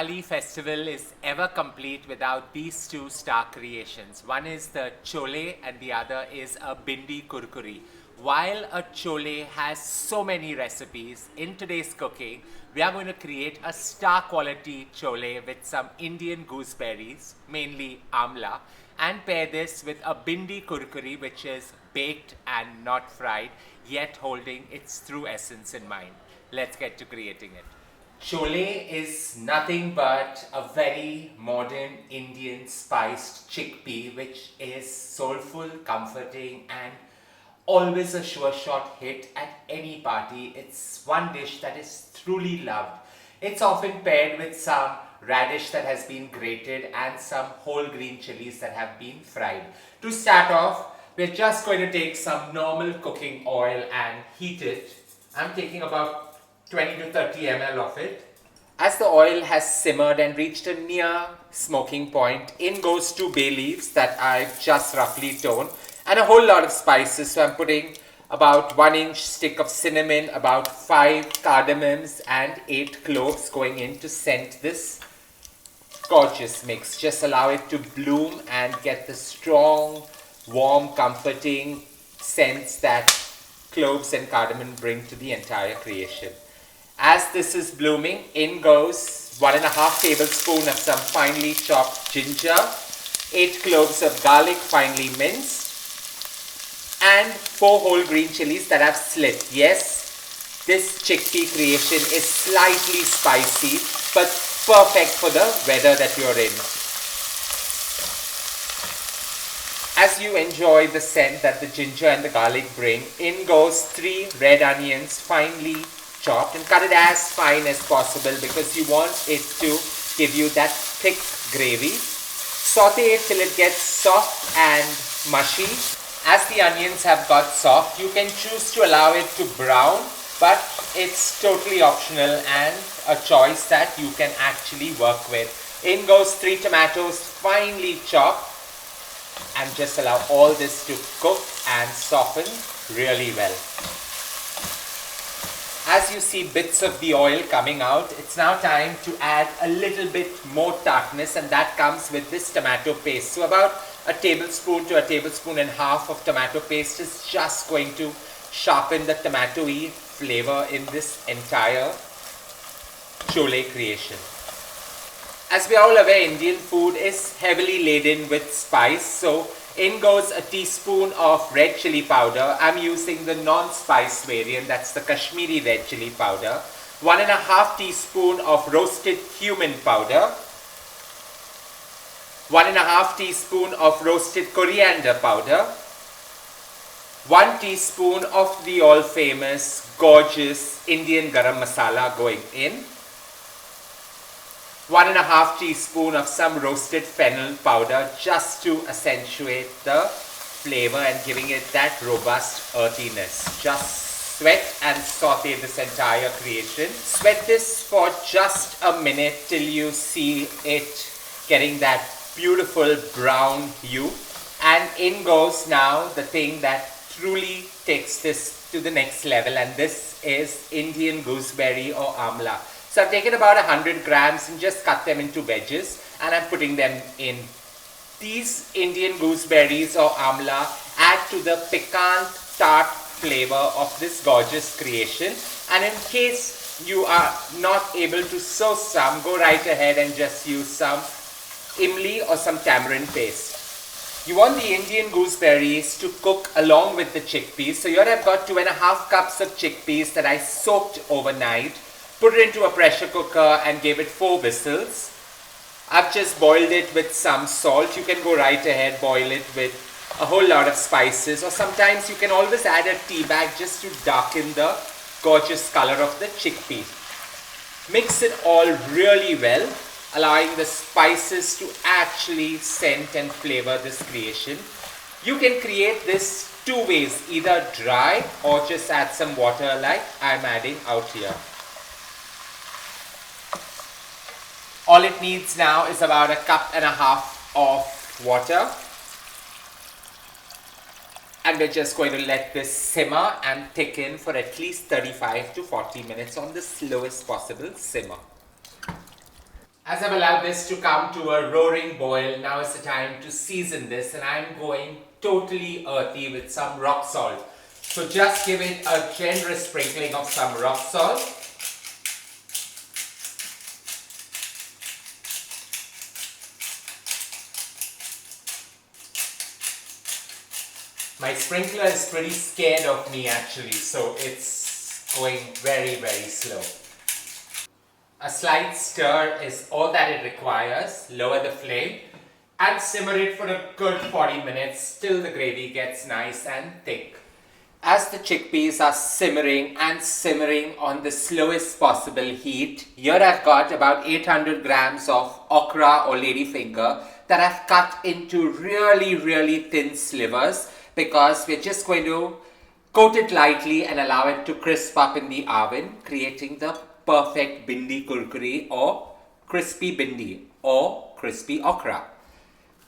Diwali festival is ever complete without these two star creations. One is the chole and the other is a Bhindi Kurkuri. While a chole has so many recipes, in today's cooking, we are going to create a star quality chole with some Indian gooseberries, mainly amla, and pair this with a Bhindi Kurkuri, which is baked and not fried, yet holding its true essence in mind. Let's get to creating it. Chole is nothing but a very modern Indian spiced chickpea which is soulful, comforting and always a sure shot hit at any party. It's one dish that is truly loved. It's often paired with some radish that has been grated and some whole green chillies that have been fried. To start off, we're just going to take some normal cooking oil and heat it. I'm taking about 20 to 30 ml of it. As the oil has simmered and reached a near smoking point, in goes 2 bay leaves that I've just roughly toned and a whole lot of spices. So I'm putting about 1-inch stick of cinnamon, about 5 cardamoms and 8 cloves going in to scent this gorgeous mix. Just allow it to bloom and get the strong, warm, comforting scents that cloves and cardamom bring to the entire creation. As this is blooming, in goes 1.5 tablespoons of some finely chopped ginger, 8 cloves of garlic finely minced, and 4 whole green chilies that I've slit. Yes, this chickpea creation is slightly spicy, but perfect for the weather that you're in. As you enjoy the scent that the ginger and the garlic bring, in goes 3 red onions finely chopped, and cut it as fine as possible because you want it to give you that thick gravy. Saute it till it gets soft and mushy. As the onions have got soft, you can choose to allow it to brown, but it's totally optional and a choice that you can actually work with. In goes 3 tomatoes finely chopped, and just allow all this to cook and soften really well. As you see bits of the oil coming out, it's now time to add a little bit more tartness, and that comes with this tomato paste. So about a tablespoon to a tablespoon and a half of tomato paste is just going to sharpen the tomatoey flavor in this entire chole creation. As we are all aware, Indian food is heavily laden with spice. So in goes a teaspoon of red chili powder. I'm using the non-spice variant, that's the Kashmiri red chili powder. 1.5 teaspoon of roasted cumin powder. 1.5 teaspoon of roasted coriander powder. 1 teaspoon of the all famous gorgeous Indian garam masala going in. 1.5 teaspoon of some roasted fennel powder just to accentuate the flavor and giving it that robust earthiness. Just sweat and saute this entire creation. Sweat this for just a minute till you see it getting that beautiful brown hue. And in goes now the thing that truly takes this to the next level, and this is Indian gooseberry or amla. So I've taken about 100 grams and just cut them into wedges, and I'm putting them in. These Indian gooseberries or amla add to the piquant tart flavor of this gorgeous creation. And in case you are not able to source some, go right ahead and just use some imli or some tamarind paste. You want the Indian gooseberries to cook along with the chickpeas. So here I've got 2.5 cups of chickpeas that I soaked overnight. Put it into a pressure cooker and gave it 4 whistles. I've just boiled it with some salt. You can go right ahead, boil it with a whole lot of spices, or sometimes you can always add a tea bag just to darken the gorgeous color of the chickpea. Mix it all really well, allowing the spices to actually scent and flavor this creation. You can create this 2 ways, either dry or just add some water like I'm adding out here. All it needs now is about 1.5 cups of water. And we're just going to let this simmer and thicken for at least 35 to 40 minutes on the slowest possible simmer. As I've allowed this to come to a roaring boil, now is the time to season this, and I'm going totally earthy with some rock salt. So just give it a generous sprinkling of some rock salt. My sprinkler is pretty scared of me actually, so it's going very, very slow. A slight stir is all that it requires. Lower the flame and simmer it for a good 40 minutes till the gravy gets nice and thick. As the chickpeas are simmering on the slowest possible heat, here I've got about 800 grams of okra or ladyfinger that I've cut into really, really thin slivers, because we're just going to coat it lightly and allow it to crisp up in the oven, creating the perfect Bhindi Kurkuri or crispy bhindi or crispy okra.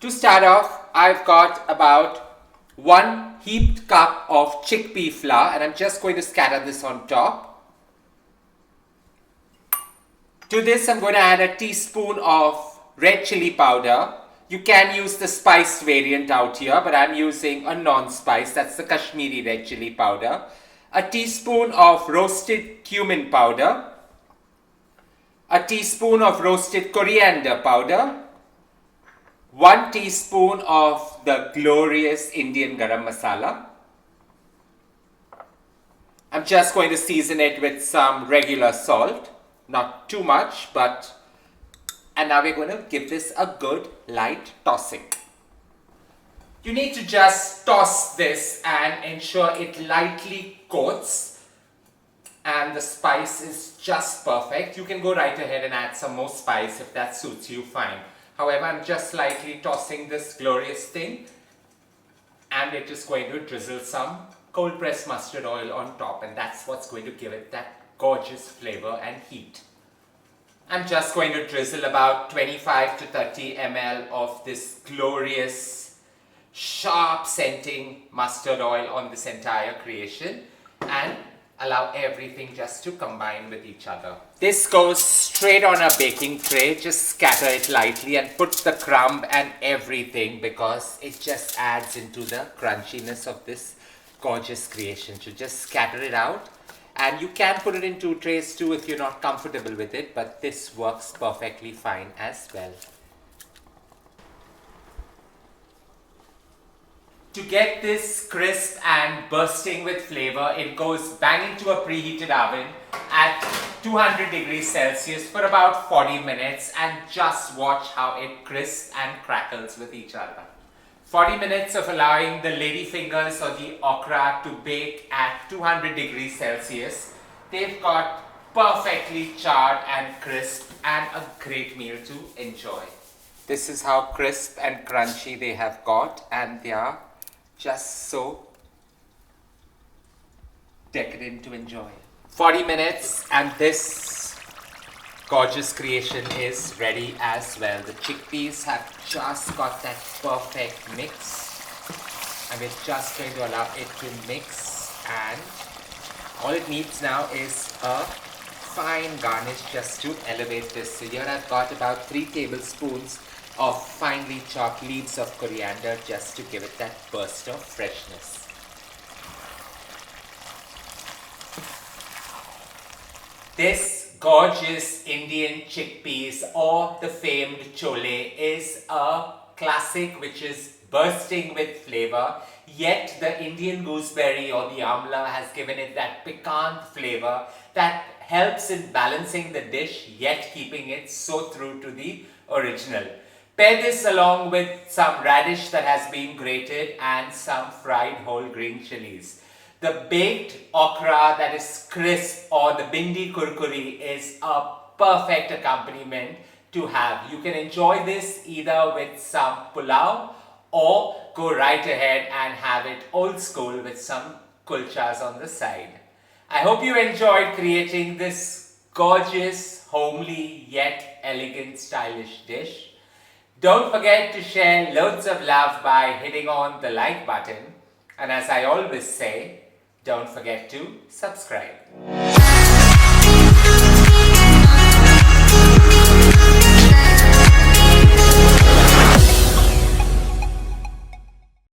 To start off, I've got about 1 heaped cup of chickpea flour, and I'm just going to scatter this on top. To this, I'm going to add a teaspoon of red chili powder. You can use the spiced variant out here, but I'm using a non-spice. That's the Kashmiri red chili powder. A teaspoon of roasted cumin powder. A teaspoon of roasted coriander powder. 1 teaspoon of the glorious Indian garam masala. I'm just going to season it with some regular salt. Not too much, and now we're going to give this a good light tossing. You need to just toss this and ensure it lightly coats, and the spice is just perfect. You can go right ahead and add some more spice if that suits you, fine. However, I'm just lightly tossing this glorious thing, and we're just going to drizzle some cold pressed mustard oil on top, and that's what's going to give it that gorgeous flavor and heat. I'm just going to drizzle about 25 to 30 ml of this glorious, sharp scenting mustard oil on this entire creation, and allow everything just to combine with each other. This goes straight on a baking tray. Just scatter it lightly and put the crumb and everything, because it just adds into the crunchiness of this gorgeous creation. So just scatter it out. And you can put it in 2 trays too if you're not comfortable with it, but this works perfectly fine as well. To get this crisp and bursting with flavor, it goes bang into a preheated oven at 200 degrees Celsius for about 40 minutes, and just watch how it crisps and crackles with each other. 40 minutes of allowing the ladyfingers or the okra to bake at 200 degrees Celsius. They've got perfectly charred and crisp, and a great meal to enjoy. This is how crisp and crunchy they have got, and they are just so decadent to enjoy. 40 minutes and this gorgeous creation is ready as well. The chickpeas have just got that perfect mix, and we're just going to allow it to mix, and all it needs now is a fine garnish just to elevate this. So here I've got about 3 tablespoons of finely chopped leaves of coriander just to give it that burst of freshness. This gorgeous Indian chickpeas, or the famed chole, is a classic which is bursting with flavor, yet the Indian gooseberry or the amla has given it that piquant flavor that helps in balancing the dish, yet keeping it so true to the original. Pair this along with some radish that has been grated and some fried whole green chillies. The baked okra that is crisp, or the Bhindi Kurkuri, is a perfect accompaniment to have. You can enjoy this either with some pulao, or go right ahead and have it old school with some kulchas on the side. I hope you enjoyed creating this gorgeous, homely yet elegant, stylish dish. Don't forget to share loads of love by hitting on the like button, and as I always say, don't forget to subscribe.